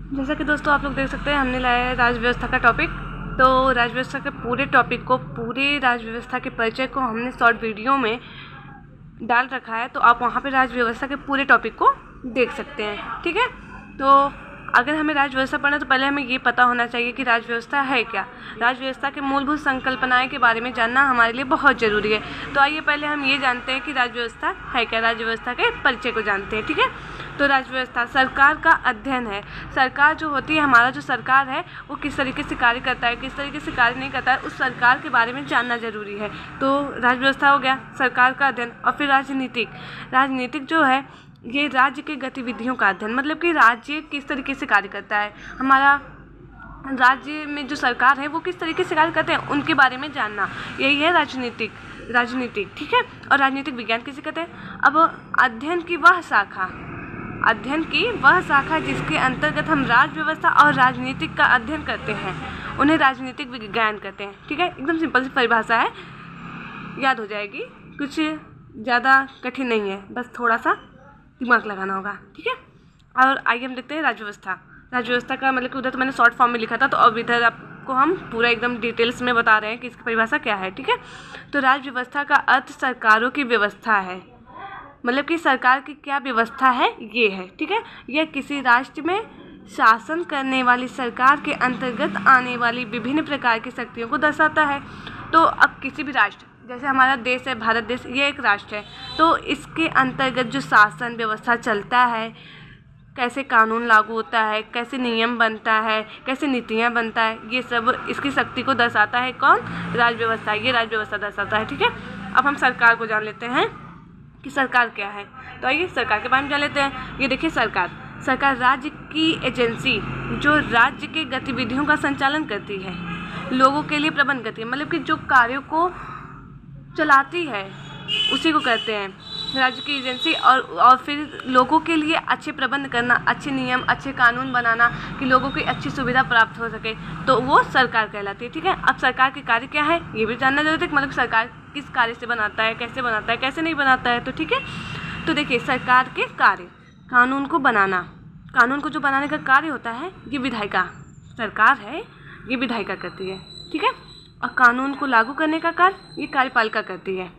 जैसा कि दोस्तों आप लोग देख सकते हैं, हमने लाया है राज्य व्यवस्था का टॉपिक। तो राज्य व्यवस्था के पूरे टॉपिक को, पूरे राज्य व्यवस्था के परिचय को हमने शॉर्ट वीडियो में डाल रखा है, तो आप वहाँ पे राज्य व्यवस्था के पूरे टॉपिक को देख सकते हैं। ठीक है, तो अगर हमें राज्य व्यवस्था पढ़ना, तो पहले हमें ये पता होना चाहिए कि राज्य व्यवस्था है क्या। राज्य व्यवस्था के मूलभूत संकल्पनाएं के बारे में जानना हमारे लिए बहुत ज़रूरी है। तो आइए पहले हम ये जानते हैं कि राज्य व्यवस्था है क्या, राज्य व्यवस्था के परिचय को जानते हैं। ठीक है, तो राज्य व्यवस्था सरकार का अध्ययन है। सरकार जो होती है, हमारा जो सरकार है, वो किस तरीके से कार्य करता है, किस तरीके से कार्य नहीं करता है, उस सरकार के बारे में जानना जरूरी है। तो राज्य व्यवस्था हो गया सरकार का अध्ययन। और फिर राजनीतिक जो है, ये राज्य के गतिविधियों का अध्ययन, मतलब कि राज्य किस तरीके से कार्य करता है, हमारा राज्य में जो सरकार है वो किस तरीके से कार्य करते हैं, उनके बारे में जानना, यही है राजनीतिक। ठीक है, और राजनीतिक विज्ञान किसे कहते हैं। अब अध्ययन की वह शाखा जिसके अंतर्गत हम राज्य व्यवस्था और राजनीतिक का अध्ययन करते हैं, उन्हें राजनीतिक विज्ञान कहते हैं। ठीक है, एकदम सिंपल सी परिभाषा है, याद हो जाएगी, कुछ ज़्यादा कठिन नहीं है, बस थोड़ा सा दिमाग लगाना होगा। ठीक है, और आइए हम देखते हैं राज्य व्यवस्था का मतलब कि उधर तो मैंने शॉर्ट फॉर्म में लिखा था, तो अब इधर आपको हम पूरा एकदम डिटेल्स में बता रहे हैं कि इसकी परिभाषा क्या है। ठीक है, तो राज्य व्यवस्था का अर्थ सरकारों की व्यवस्था है, मतलब कि सरकार की क्या व्यवस्था है ये है। ठीक है, यह किसी राष्ट्र में शासन करने वाली सरकार के अंतर्गत आने वाली विभिन्न प्रकार की शक्तियों को दर्शाता है। तो अब किसी भी राष्ट्र, जैसे हमारा देश है भारत देश, ये एक राष्ट्र है, तो इसके अंतर्गत जो शासन व्यवस्था चलता है, कैसे कानून लागू होता है, कैसे नियम बनता है, कैसे नीतियाँ बनता है, ये सब इसकी शक्ति को दर्शाता है। कौन? राज्य व्यवस्था, ये राज्य व्यवस्था दर्शाता है। ठीक है, अब हम सरकार को जान लेते हैं कि सरकार क्या है। तो आइए सरकार के बारे में जान लेते हैं। ये देखिए, सरकार राज्य की एजेंसी जो राज्य के गतिविधियों का संचालन करती है, लोगों के लिए प्रबंध करती है, मतलब कि जो कार्यों को चलाती है उसी को कहते हैं राज्य की एजेंसी। और फिर लोगों के लिए अच्छे प्रबंध करना, अच्छे नियम, अच्छे कानून बनाना कि लोगों को अच्छी सुविधा प्राप्त हो सके, तो वो सरकार कहलाती है। ठीक है, अब सरकार के कार्य क्या है ये भी जानना जरूरी है, मतलब सरकार किस कार्य से बनाता है, कैसे नहीं बनाता है। तो ठीक है, तो देखिए सरकार के कार्य, कानून को जो बनाने का कार्य होता है, ये विधायिका सरकार है, ये विधायिका करती है। ठीक है, और कानून को लागू करने का कार्य ये कार्यपालिका करती है।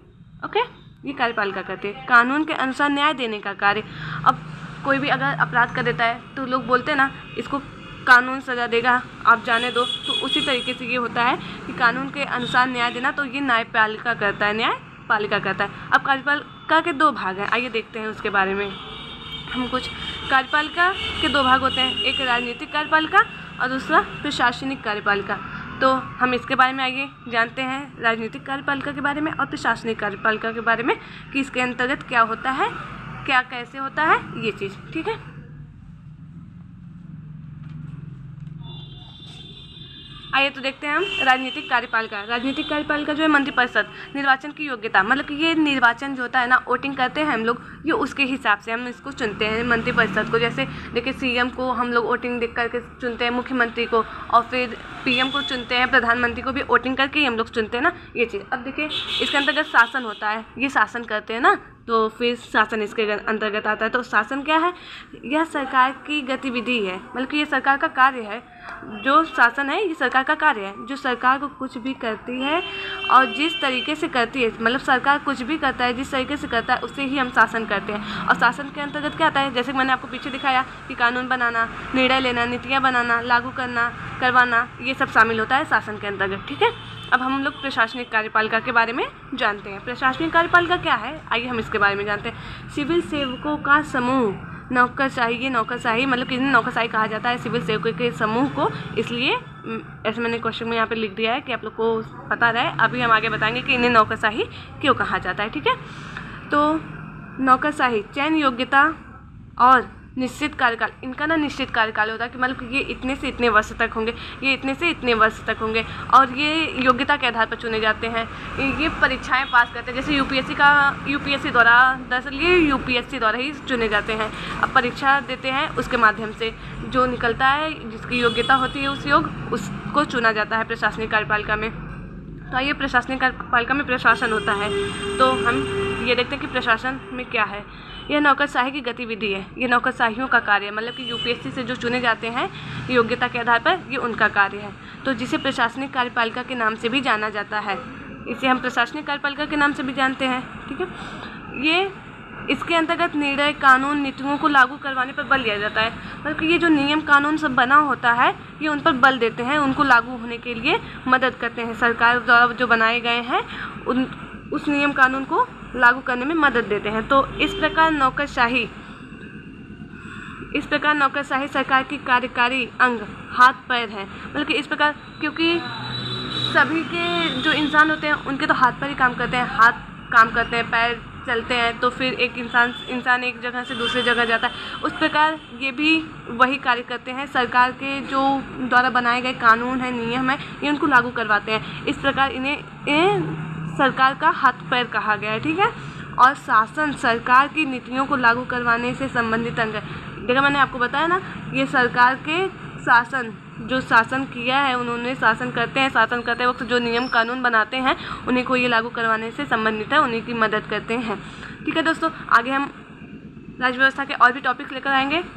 ओके, ये कार्यपालिका करती है। कानून के अनुसार न्याय देने का कार्य, अब कोई भी अगर अपराध कर देता है तो लोग बोलते हैं ना, इसको कानून सजा देगा, आप जाने दो, तो उसी तरीके से ये होता है कि कानून के अनुसार न्याय देना, तो ये न्यायपालिका करता है। अब कार्यपालिका के दो भाग हैं, आइए देखते हैं उसके बारे में हम कुछ। कार्यपालिका के दो भाग होते हैं, एक राजनीतिक कार्यपालिका और दूसरा प्रशासनिक कार्यपालिका। तो हम इसके बारे में आइए जानते हैं, राजनीतिक कार्यपालिका के बारे में और प्रशासनिक कार्यपालिका के बारे में, कि इसके अंतर्गत क्या होता है, क्या कैसे होता है ये चीज़। ठीक है, आइए तो देखते हैं हम राजनीतिक कार्यपालिका जो है मंत्रिपरिषद, निर्वाचन की योग्यता, मतलब कि ये निर्वाचन जो होता है ना, वोटिंग करते हैं हम लोग, ये उसके हिसाब से हम इसको चुनते हैं मंत्रिपरिषद को। जैसे देखिए सीएम को हम लोग वोटिंग देख करके चुनते हैं, मुख्यमंत्री को, और फिर पीएम को चुनते हैं, प्रधानमंत्री को भी वोटिंग करके ही हम लोग चुनते हैं ना, ये चीज़। अब देखिए इसके अंतर्गत शासन होता है, ये शासन करते हैं ना, तो फिर शासन इसके अंतर्गत आता है। तो शासन क्या है? यह सरकार की गतिविधि है, मतलब कि ये सरकार का कार्य है। जो शासन है ये सरकार का कार्य है, जो सरकार को कुछ भी करती है और जिस तरीके से करती है, मतलब सरकार कुछ भी करता है जिस तरीके से करता है, उसे ही हम शासन कहते हैं। और शासन के अंतर्गत क्या आता है, जैसे कि मैंने आपको पीछे दिखाया कि कानून बनाना, निर्णय लेना, नीतियाँ बनाना, लागू करना, करवाना, ये सब शामिल होता है शासन के अंतर्गत। ठीक है, अब हम लोग प्रशासनिक कार्यपालिका के बारे में जानते हैं। प्रशासनिक कार्यपालिका क्या है, आइए हम इसके बारे में जानते हैं। सिविल सेवकों का समूह, नौकरशाही, मतलब कि इन्हें नौकरशाही कहा जाता है, सिविल सेवकों के समूह को। इसलिए ऐसे मैंने क्वेश्चन में यहाँ पे लिख दिया है कि आप लोग को पता रहे। अभी हम आगे बताएंगे कि इन्हें नौकरशाही क्यों कहा जाता है। ठीक है, तो नौकरशाही चयन योग्यता और निश्चित कार्यकाल, इनका ना निश्चित कार्यकाल होता है कि मतलब ये इतने से इतने वर्ष तक होंगे, ये इतने से इतने वर्ष तक होंगे, और ये योग्यता के आधार पर चुने जाते हैं। ये परीक्षाएं पास करते हैं, जैसे यूपीएससी द्वारा, दरअसल ये यूपीएससी द्वारा ही चुने जाते हैं। अब परीक्षा देते हैं, उसके माध्यम से जो निकलता है, जिसकी योग्यता होती है उसको चुना जाता है प्रशासनिक कार्यपालिका में। तो ये प्रशासनिक कार्यपालिका में प्रशासन होता है। तो हम ये देखते हैं कि प्रशासन में क्या है। यह नौकरशाही की गतिविधि है, ये नौकरशाहियों का कार्य है, मतलब कि यूपीएससी से जो चुने जाते हैं योग्यता के आधार पर, ये उनका कार्य है। तो जिसे प्रशासनिक कार्यपालिका के नाम से भी जाना जाता है, इसे हम प्रशासनिक कार्यपालिका के नाम से भी जानते हैं। ठीक है, ये इसके अंतर्गत निर्णय, कानून, नीतियों को लागू करवाने पर बल दिया जाता है। मतलब कि ये जो नियम कानून सब बना होता है, ये उन पर बल देते हैं, उनको लागू होने के लिए मदद करते हैं। सरकार द्वारा जो बनाए गए हैं उस नियम कानून को लागू करने में मदद देते हैं। तो इस प्रकार नौकरशाही सरकार की कार्यकारी अंग हाथ पैर है। मतलब कि इस प्रकार, क्योंकि सभी के जो इंसान होते हैं उनके तो हाथ पैर ही काम करते हैं, हाथ काम करते हैं, पैर चलते हैं, तो फिर एक इंसान एक जगह से दूसरी जगह जाता है। उस प्रकार ये भी वही कार्य करते हैं, सरकार के जो द्वारा बनाए गए कानून है, नियम है, ये उनको लागू करवाते हैं। इस प्रकार इन्हें सरकार का हाथ पैर कहा गया है। ठीक है, और शासन सरकार की नीतियों को लागू करवाने से संबंधित अंग है। देखा, मैंने आपको बताया ना, ये सरकार के शासन, जो शासन किया है, उन्होंने शासन करते वक्त जो नियम कानून बनाते हैं उन्हीं को ये लागू करवाने से संबंधित है, उन्हीं की मदद करते हैं। ठीक है दोस्तों, आगे हम राज्य व्यवस्था के और भी टॉपिक्स लेकर आएंगे।